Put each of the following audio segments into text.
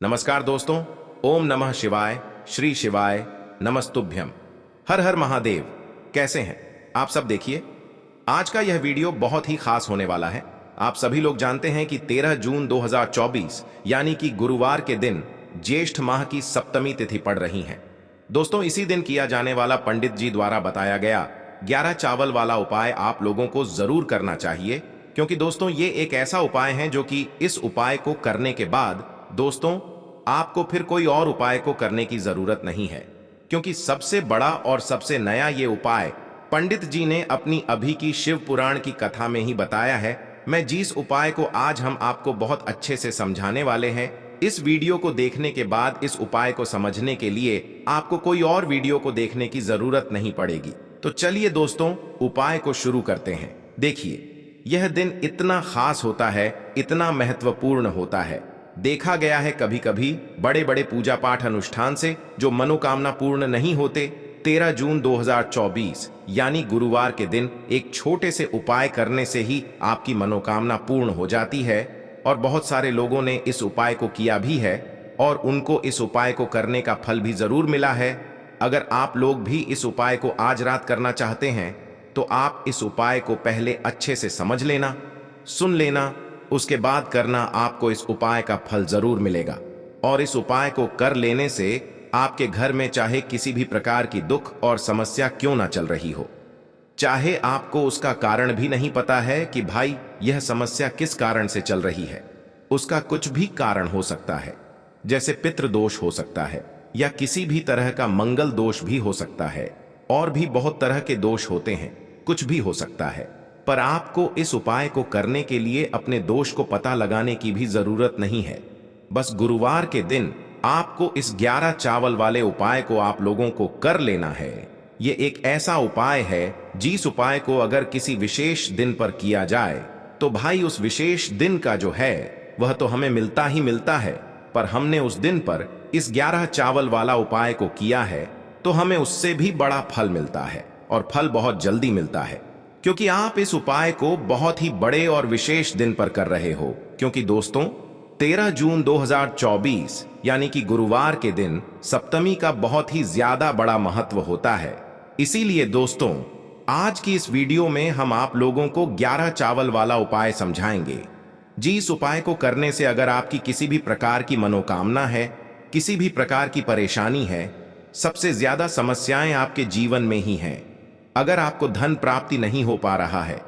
नमस्कार दोस्तों। ओम नमः शिवाय, श्री शिवाय नमस्तुभ्यम। हर हर महादेव। कैसे हैं आप सब? देखिए, आज का यह वीडियो बहुत ही खास होने वाला है। आप सभी लोग जानते हैं कि 13 जून 2024 यानी कि गुरुवार के दिन ज्येष्ठ माह की सप्तमी तिथि पड़ रही है। दोस्तों, इसी दिन किया जाने वाला पंडित जी द्वारा बताया गया 11 चावल वाला उपाय आप लोगों को जरूर करना चाहिए, क्योंकि दोस्तों ये एक ऐसा उपाय है जो कि इस उपाय को करने के बाद दोस्तों आपको फिर कोई और उपाय को करने की जरूरत नहीं है, क्योंकि सबसे बड़ा और सबसे नया ये उपाय पंडित जी ने अपनी अभी की शिव पुराण की कथा में ही बताया है। मैं जिस उपाय को आज हम आपको बहुत अच्छे से समझाने वाले हैं, इस वीडियो को देखने के बाद इस उपाय को समझने के लिए आपको कोई और वीडियो को देखने की जरूरत नहीं पड़ेगी। तो चलिए दोस्तों, उपाय को शुरू करते हैं। देखिए, यह दिन इतना खास होता है, इतना महत्वपूर्ण होता है। देखा गया है कभी कभी बड़े बड़े पूजा पाठ अनुष्ठान से जो मनोकामना पूर्ण नहीं होते, 13 जून 2024 यानी गुरुवार के दिन एक छोटे से उपाय करने से ही आपकी मनोकामना पूर्ण हो जाती है। और बहुत सारे लोगों ने इस उपाय को किया भी है और उनको इस उपाय को करने का फल भी जरूर मिला है। अगर आप लोग भी इस उपाय को आज रात करना चाहते हैं तो आप इस उपाय को पहले अच्छे से समझ लेना, सुन लेना, उसके बाद करना। आपको इस उपाय का फल जरूर मिलेगा। और इस उपाय को कर लेने से आपके घर में चाहे किसी भी प्रकार की दुख और समस्या क्यों ना चल रही हो, चाहे आपको उसका कारण भी नहीं पता है कि भाई यह समस्या किस कारण से चल रही है, उसका कुछ भी कारण हो सकता है। जैसे पितृदोष हो सकता है या किसी भी तरह का मंगल दोष भी हो सकता है, और भी बहुत तरह के दोष होते हैं, कुछ भी हो सकता है। पर आपको इस उपाय को करने के लिए अपने दोष को पता लगाने की भी जरूरत नहीं है। बस गुरुवार के दिन आपको इस 11 चावल वाले उपाय को आप लोगों को कर लेना है। ये एक ऐसा उपाय है जिस उपाय को अगर किसी विशेष दिन पर किया जाए तो भाई उस विशेष दिन का जो है वह तो हमें मिलता ही मिलता है, पर हमने उस दिन पर इस 11 चावल वाला उपाय को किया है तो हमें उससे भी बड़ा फल मिलता है, और फल बहुत जल्दी मिलता है, क्योंकि आप इस उपाय को बहुत ही बड़े और विशेष दिन पर कर रहे हो। क्योंकि दोस्तों 13 जून 2024 यानी कि गुरुवार के दिन सप्तमी का बहुत ही ज्यादा बड़ा महत्व होता है। इसीलिए दोस्तों आज की इस वीडियो में हम आप लोगों को 11 चावल वाला उपाय समझाएंगे। जी, इस उपाय को करने से अगर आपकी किसी भी प्रकार की मनोकामना है, किसी भी प्रकार की परेशानी है, सबसे ज्यादा समस्याएं आपके जीवन में ही हैं। अगर आपको धन प्राप्ति नहीं हो पा रहा है,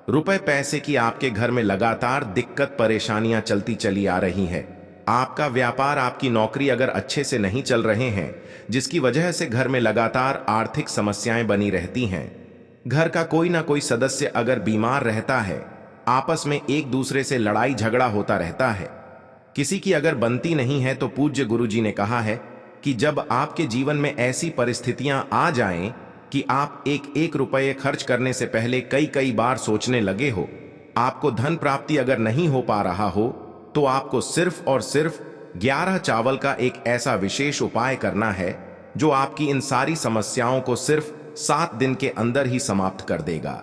रुपए पैसे की आपके घर में लगातार दिक्कत परेशानियां चलती चली आ रही हैं, आपका व्यापार आपकी नौकरी अगर अच्छे से नहीं चल रहे हैं, जिसकी वजह से घर में लगातार आर्थिक समस्याएं बनी रहती हैं, घर का कोई ना कोई सदस्य अगर बीमार रहता है, आपस में एक दूसरे से लड़ाई झगड़ा होता रहता है, किसी की अगर बनती नहीं है, तो पूज्य गुरु जी ने कहा है कि जब आपके जीवन में ऐसी परिस्थितियां आ जाएं कि आप एक एक रुपये खर्च करने से पहले कई कई बार सोचने लगे हो, आपको धन प्राप्ति अगर नहीं हो पा रहा हो, तो आपको सिर्फ और सिर्फ 11 चावल का एक ऐसा विशेष उपाय करना है जो आपकी इन सारी समस्याओं को सिर्फ 7 दिन के अंदर ही समाप्त कर देगा।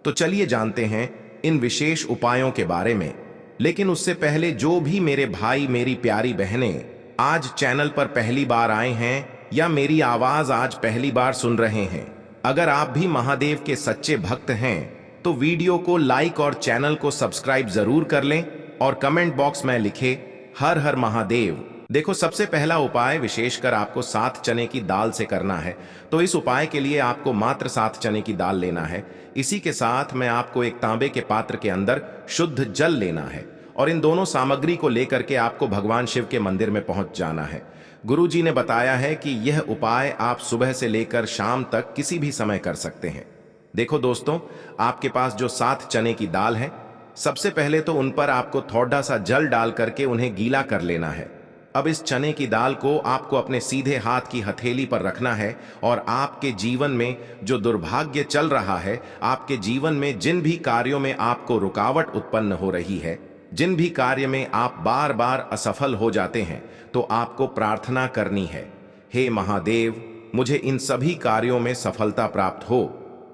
तो चलिए जानते हैं इन विशेष उपायों के बारे में। लेकिन उससे पहले जो भी मेरे भाई मेरी प्यारी बहनें आज चैनल पर पहली बार आए हैं या मेरी आवाज आज पहली बार सुन रहे हैं, अगर आप भी महादेव के सच्चे भक्त हैं तो वीडियो को लाइक और चैनल को सब्सक्राइब जरूर कर लें और कमेंट बॉक्स में लिखे हर हर महादेव। देखो, सबसे पहला उपाय विशेषकर आपको 7 चने की दाल से करना है। तो इस उपाय के लिए आपको मात्र 7 चने की दाल लेना है। इसी के साथ में आपको एक तांबे के पात्र के अंदर शुद्ध जल लेना है और इन दोनों सामग्री को लेकर के आपको भगवान शिव के मंदिर में पहुंच जाना है। गुरु जी ने बताया है कि यह उपाय आप सुबह से लेकर शाम तक किसी भी समय कर सकते हैं। देखो दोस्तों, आपके पास जो 7 चने की दाल है, सबसे पहले तो उन पर आपको थोड़ा सा जल डाल करके उन्हें गीला कर लेना है। अब इस चने की दाल को आपको अपने सीधे हाथ की हथेली पर रखना है और आपके जीवन में जो दुर्भाग्य चल रहा है, आपके जीवन में जिन भी कार्यों में आपको रुकावट उत्पन्न हो रही है, जिन भी कार्य में आप बार बार असफल हो जाते हैं, तो आपको प्रार्थना करनी है, हे महादेव, मुझे इन सभी कार्यों में सफलता प्राप्त हो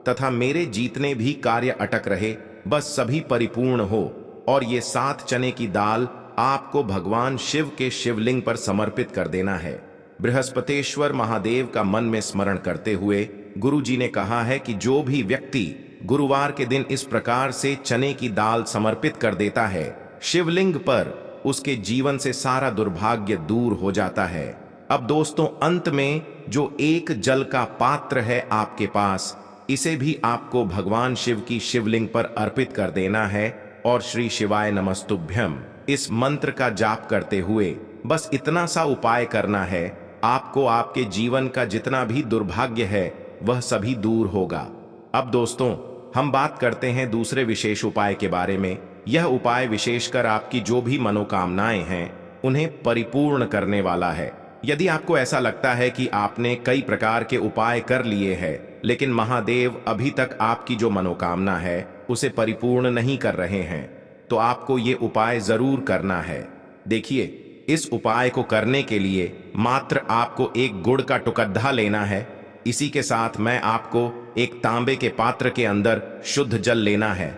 तथा मेरे जितने भी कार्य अटक रहे बस सभी परिपूर्ण हो और ये 7 चने की दाल आपको भगवान शिव के शिवलिंग पर समर्पित कर देना है। बृहस्पतेश्वर महादेव का मन में स्मरण करते हुए गुरु जी ने कहा है कि जो भी व्यक्ति गुरुवार के दिन इस प्रकार से चने की दाल समर्पित कर देता है शिवलिंग पर, उसके जीवन से सारा दुर्भाग्य दूर हो जाता है। अब दोस्तों, अंत में जो एक जल का पात्र है आपके पास, इसे भी आपको भगवान शिव की शिवलिंग पर अर्पित कर देना है और श्री शिवाय नमस्तुभ्यम इस मंत्र का जाप करते हुए बस इतना सा उपाय करना है। आपको आपके जीवन का जितना भी दुर्भाग्य है वह सभी दूर होगा। अब दोस्तों, हम बात करते हैं दूसरे विशेष उपाय के बारे में। यह उपाय विशेषकर आपकी जो भी मनोकामनाएं हैं उन्हें परिपूर्ण करने वाला है। यदि आपको ऐसा लगता है कि आपने कई प्रकार के उपाय कर लिए हैं लेकिन महादेव अभी तक आपकी जो मनोकामना है उसे परिपूर्ण नहीं कर रहे हैं, तो आपको ये उपाय जरूर करना है। देखिए, इस उपाय को करने के लिए मात्र आपको एक गुड़ का टुकड़ा लेना है। इसी के साथ मैं आपको एक तांबे के पात्र के अंदर शुद्ध जल लेना है।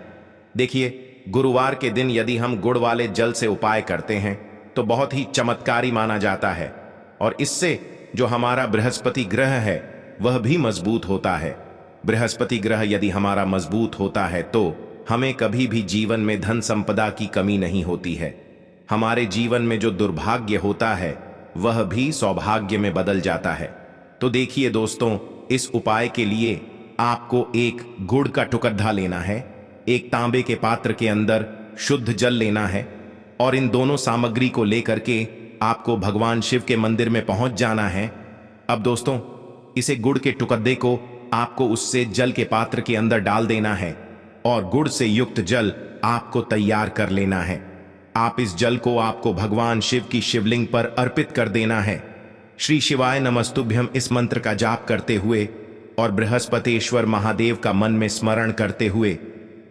देखिए, गुरुवार के दिन यदि हम गुड़ वाले जल से उपाय करते हैं तो बहुत ही चमत्कारी माना जाता है और इससे जो हमारा बृहस्पति ग्रह है वह भी मजबूत होता है। बृहस्पति ग्रह यदि हमारा मजबूत होता है तो हमें कभी भी जीवन में धन संपदा की कमी नहीं होती है। हमारे जीवन में जो दुर्भाग्य होता है वह भी सौभाग्य में बदल जाता है। तो देखिए दोस्तों, इस उपाय के लिए आपको एक गुड़ का टुकड़ा लेना है, एक तांबे के पात्र के अंदर शुद्ध जल लेना है और इन दोनों सामग्री को लेकर के आपको भगवान शिव के मंदिर में पहुंच जाना है। अब दोस्तों, इसे गुड़ के टुकड़े को आपको उससे जल के पात्र के अंदर डाल देना है और गुड़ से युक्त जल आपको तैयार कर लेना है। आप इस जल को आपको भगवान शिव की शिवलिंग पर अर्पित कर देना है। श्री शिवाय नमस्तुभ्यम इस मंत्र का जाप करते हुए और बृहस्पतेश्वर महादेव का मन में स्मरण करते हुए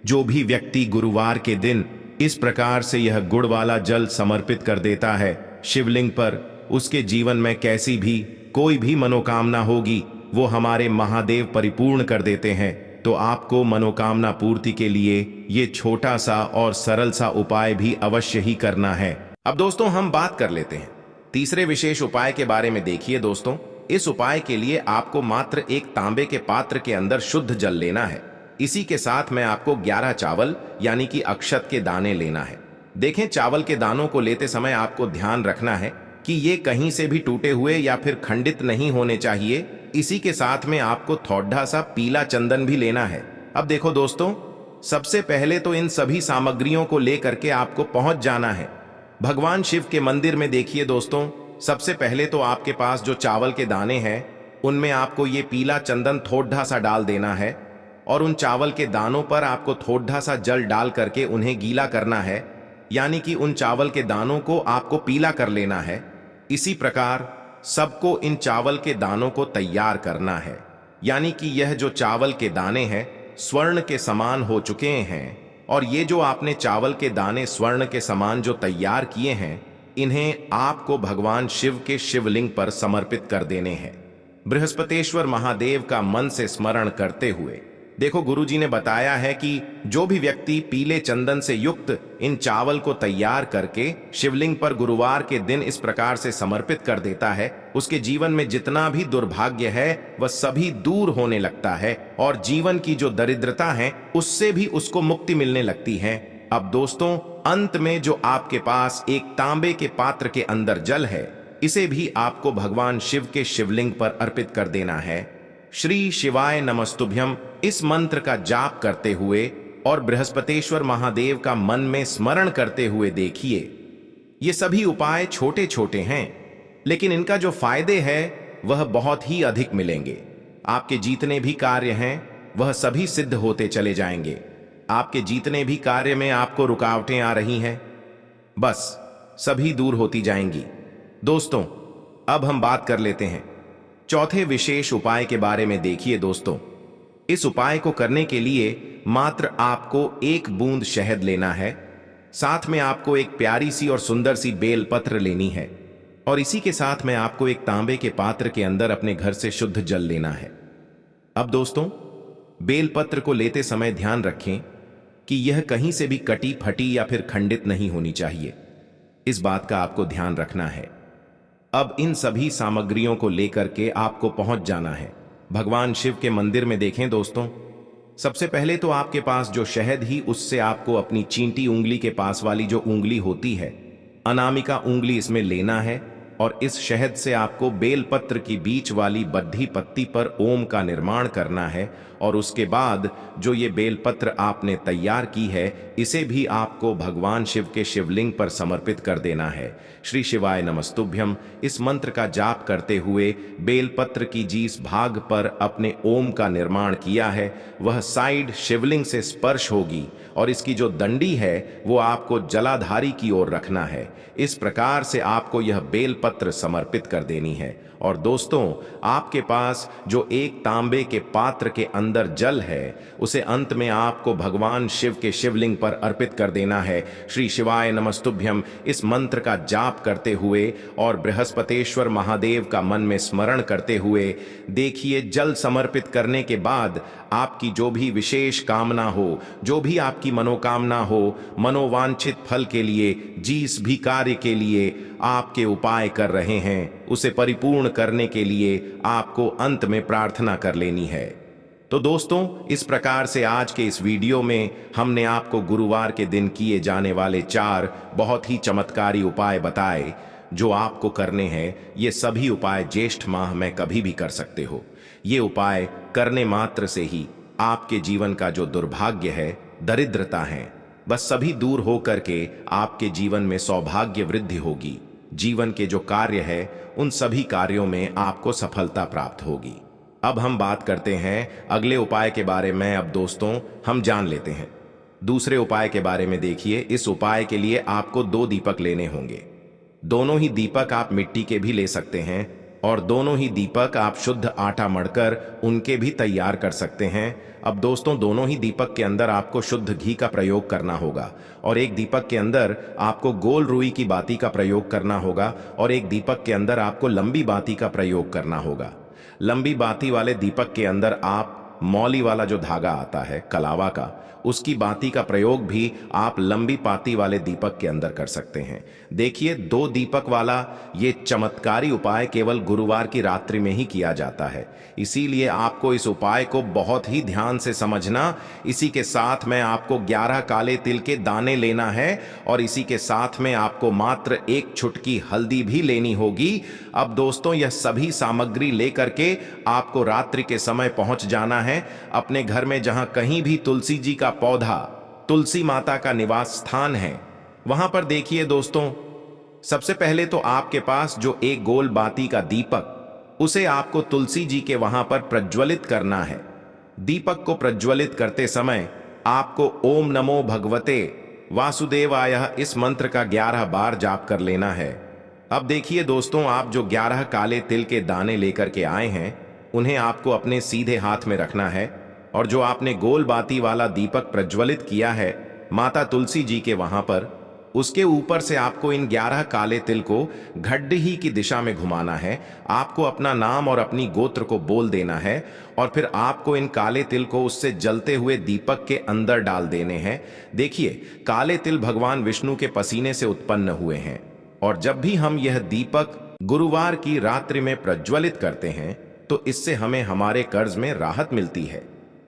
जो भी व्यक्ति गुरुवार के दिन इस प्रकार से यह गुड़ वाला जल समर्पित कर देता है शिवलिंग पर, उसके जीवन में कैसी भी कोई भी मनोकामना होगी वो हमारे महादेव परिपूर्ण कर देते हैं। तो आपको मनोकामना पूर्ति के लिए ये छोटा सा और सरल सा उपाय भी अवश्य ही करना है। अब दोस्तों, हम बात कर लेते हैं तीसरे विशेष उपाय के बारे में। देखिए दोस्तों, इस उपाय के लिए आपको मात्र एक तांबे के पात्र के अंदर शुद्ध जल लेना है। इसी के साथ में आपको 11 चावल यानी कि अक्षत के दाने लेना है। देखें, चावल के दानों को लेते समय आपको ध्यान रखना है कि ये कहीं से भी टूटे हुए या फिर खंडित नहीं होने चाहिए। इसी के साथ में आपको थोड़ा सा पीला चंदन भी लेना है। अब देखो दोस्तों, सबसे पहले तो इन सभी सामग्रियों को लेकर के आपको पहुंच जाना है भगवान शिव के मंदिर में। देखिए दोस्तों, सबसे पहले तो आपके पास जो चावल के दाने हैं उनमें आपको ये पीला चंदन थोड़ा सा डाल देना है और उन चावल के दानों पर आपको थोड़ा सा जल डाल करके उन्हें गीला करना है, यानी कि उन चावल के दानों को आपको पीला कर लेना है। इसी प्रकार सबको इन चावल के दानों को तैयार करना है, यानी कि यह जो चावल के दाने हैं स्वर्ण के समान हो चुके हैं और ये जो आपने चावल के दाने स्वर्ण के समान जो तैयार किए हैं इन्हें आपको भगवान शिव के शिवलिंग पर समर्पित कर देने हैं बृहस्पतेश्वर महादेव का मन से स्मरण करते हुए। देखो, गुरुजी ने बताया है कि जो भी व्यक्ति पीले चंदन से युक्त इन चावल को तैयार करके शिवलिंग पर गुरुवार के दिन इस प्रकार से समर्पित कर देता है उसके जीवन में जितना भी दुर्भाग्य है वह सभी दूर होने लगता है और जीवन की जो दरिद्रता है उससे भी उसको मुक्ति मिलने लगती है। अब दोस्तों, अंत में जो आपके पास एक तांबे के पात्र के अंदर जल है इसे भी आपको भगवान शिव के शिवलिंग पर अर्पित कर देना है। श्री शिवाय नमस्तुभ्यम इस मंत्र का जाप करते हुए और बृहस्पतेश्वर महादेव का मन में स्मरण करते हुए देखिए, ये सभी उपाय छोटे छोटे हैं लेकिन इनका जो फायदे हैं वह बहुत ही अधिक मिलेंगे। आपके जितने भी कार्य हैं वह सभी सिद्ध होते चले जाएंगे। आपके जितने भी कार्य में आपको रुकावटें आ रही हैं बस सभी दूर होती जाएंगी। दोस्तों, अब हम बात कर लेते हैं चौथे विशेष उपाय के बारे में। देखिए दोस्तों, इस उपाय को करने के लिए मात्र आपको एक बूंद शहद लेना है, साथ में आपको एक प्यारी सी और सुंदर सी बेल पत्र लेनी है और इसी के साथ में आपको एक तांबे के पात्र के अंदर अपने घर से शुद्ध जल लेना है। अब दोस्तों, बेल पत्र को लेते समय ध्यान रखें कि यह कहीं से भी कटी फटी या फिर खंडित नहीं होनी चाहिए। इस बात का आपको ध्यान रखना है। अब इन सभी सामग्रियों को लेकर के आपको पहुंच जाना है भगवान शिव के मंदिर में। देखें दोस्तों, सबसे पहले तो आपके पास जो शहद ही, उससे आपको अपनी चींटी उंगली के पास वाली जो उंगली होती है, अनामिका उंगली, इसमें लेना है और इस शहद से आपको बेलपत्र की बीच वाली बद्धी पत्ती पर ओम का निर्माण करना है। और उसके बाद जो ये बेलपत्र आपने तैयार की है, इसे भी आपको भगवान शिव के शिवलिंग पर समर्पित कर देना है। श्री शिवाय नमस्तुभ्यम इस मंत्र का जाप करते हुए बेलपत्र की जिस भाग पर अपने ओम का निर्माण किया है, वह साइड शिवलिंग से स्पर्श होगी और इसकी जो दंडी है वो आपको जलाधारी की ओर रखना है। इस प्रकार से आपको यह बेलपत्र समर्पित कर देनी है। और दोस्तों, आपके पास जो एक तांबे के पात्र के अंदर जल है, उसे अंत में आपको भगवान शिव के शिवलिंग पर अर्पित कर देना है। श्री शिवाय नमस्तुभ्यम इस मंत्र का जाप करते हुए और बृहस्पतेश्वर महादेव का मन में स्मरण करते हुए देखिए, जल समर्पित करने के बाद आपकी जो भी विशेष कामना हो, जो भी आपकी मनोकामना हो, मनोवांछित फल के लिए, जिस भी कार्य के लिए आपके उपाय कर रहे हैं, उसे परिपूर्ण करने के लिए आपको अंत में प्रार्थना कर लेनी है। तो दोस्तों, इस प्रकार से आज के इस वीडियो में हमने आपको गुरुवार के दिन किए जाने वाले 4 बहुत ही चमत्कारी उपाय बताए जो आपको करने हैं। ये सभी उपाय ज्येष्ठ माह में कभी भी कर सकते हो। ये उपाय करने मात्र से ही आपके जीवन का जो दुर्भाग्य है, दरिद्रता है, बस सभी दूर हो करके आपके जीवन में सौभाग्य वृद्धि होगी। जीवन के जो कार्य है, उन सभी कार्यों में आपको सफलता प्राप्त होगी। अब हम बात करते हैं अगले उपाय के बारे में। अब दोस्तों, हम जान लेते हैं दूसरे उपाय के बारे में। देखिए, इस उपाय के लिए आपको 2 दीपक लेने होंगे। दोनों ही दीपक आप मिट्टी के भी ले सकते हैं और दोनों ही दीपक आप शुद्ध आटा मढ़कर उनके भी तैयार कर सकते हैं। अब दोस्तों, दोनों ही दीपक के अंदर आपको शुद्ध घी का प्रयोग करना होगा और एक दीपक के अंदर आपको गोल रुई की बाती का प्रयोग करना होगा और एक दीपक के अंदर आपको लंबी बाती का प्रयोग करना होगा। लंबी बाती वाले दीपक के अंदर आप मौली वाला जो धागा आता है कलावा का, उसकी बाती का प्रयोग भी आप लंबी पाती वाले दीपक के अंदर कर सकते हैं। देखिए, 2 दीपक वाला ये चमत्कारी उपाय केवल गुरुवार की रात्रि में ही किया जाता है, इसीलिए आपको इस उपाय को बहुत ही ध्यान से समझना। इसी के साथ में आपको 11 काले तिल के दाने लेना है और इसी के साथ में आपको मात्र 1 चुटकी हल्दी भी लेनी होगी। अब दोस्तों, यह सभी सामग्री लेकर के आपको रात्रि के समय पहुंच जाना है अपने घर में, जहां कहीं भी तुलसी जी का पौधा, तुलसी माता का निवास स्थान है, वहां पर देखिए दोस्तों, सबसे पहले तो आपके पास जो एक गोल बाती का दीपक, उसे आपको तुलसी जी के वहां पर प्रज्वलित करना है। दीपक को प्रज्वलित करते समय आपको ओम नमो भगवते वासुदेवाय इस मंत्र का 11 बार जाप कर लेना है। अब देखिए दोस्तों, आप जो 11 काले तिल के दाने लेकर के आए हैं, उन्हें आपको अपने सीधे हाथ में रखना है और जो आपने गोल बाती वाला दीपक प्रज्वलित किया है माता तुलसी जी के वहां पर, उसके ऊपर से आपको इन 11 काले तिल को घड्डी की दिशा में घुमाना है। आपको अपना नाम और अपनी गोत्र को बोल देना है और फिर आपको इन काले तिल को उससे जलते हुए दीपक के अंदर डाल देने हैं। देखिए, काले तिल भगवान विष्णु के पसीने से उत्पन्न हुए हैं और जब भी हम यह दीपक गुरुवार की रात्रि में प्रज्वलित करते हैं, तो इससे हमें हमारे कर्ज में राहत मिलती है,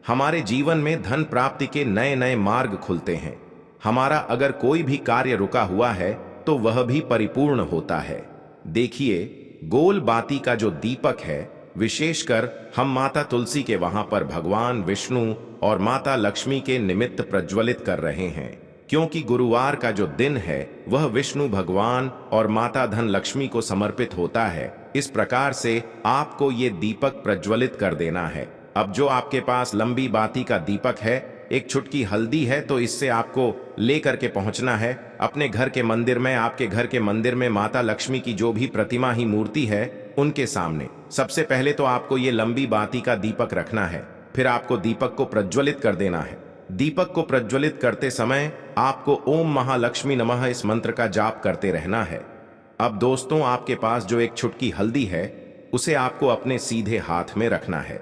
हमारे जीवन में धन प्राप्ति के नए नए मार्ग खुलते हैं, हमारा अगर कोई भी कार्य रुका हुआ है तो वह भी परिपूर्ण होता है। देखिए, गोल बाती का जो दीपक है, विशेषकर हम माता तुलसी के वहां पर भगवान विष्णु और माता लक्ष्मी के निमित्त प्रज्वलित कर रहे हैं, क्योंकि गुरुवार का जो दिन है वह विष्णु भगवान और माता धन लक्ष्मी को समर्पित होता है। इस प्रकार से आपको ये दीपक प्रज्वलित कर देना है। अब जो आपके पास लंबी बाती का दीपक है, 1 चुटकी हल्दी है, तो इससे आपको लेकर के पहुंचना है अपने घर के मंदिर में। आपके घर के मंदिर में माता लक्ष्मी की जो भी प्रतिमा ही मूर्ति है, उनके सामने सबसे पहले तो आपको ये लंबी बाती का दीपक रखना है। फिर आपको दीपक को प्रज्वलित कर देना है। दीपक को प्रज्वलित करते समय आपको ओम महालक्ष्मी नमः इस मंत्र का जाप करते रहना है। अब दोस्तों, आपके पास जो 1 चुटकी हल्दी है, उसे आपको अपने सीधे हाथ में रखना है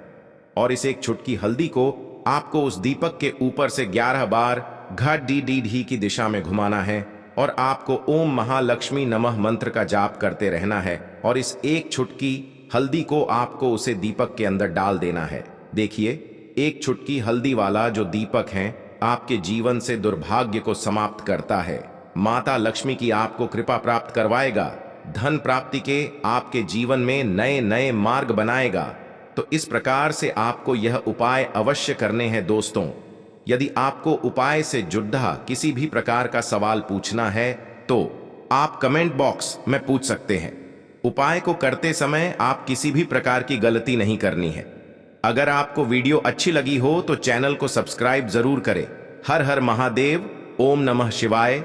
और इस 1 चुटकी हल्दी को आपको उस दीपक के ऊपर से 11 बार घ डी डी ढी की दिशा में घुमाना है और आपको ओम महालक्ष्मी नमः मंत्र का जाप करते रहना है और इस एक चुटकी हल्दी को आपको उसे दीपक के अंदर डाल देना है। देखिए, एक चुटकी हल्दी वाला जो दीपक है आपके जीवन से दुर्भाग्य को समाप्त करता है, माता लक्ष्मी की आपको कृपा प्राप्त करवाएगा, धन प्राप्ति के आपके जीवन में नए नए मार्ग बनाएगा। तो इस प्रकार से आपको यह उपाय अवश्य करने हैं दोस्तों। यदि आपको उपाय से जुड़ा किसी भी प्रकार का सवाल पूछना है तो आप कमेंट बॉक्स में पूछ सकते हैं। उपाय को करते समय आप किसी भी प्रकार की गलती नहीं करनी है। अगर आपको वीडियो अच्छी लगी हो तो चैनल को सब्सक्राइब जरूर करें। हर हर महादेव। ओम नमः शिवाय।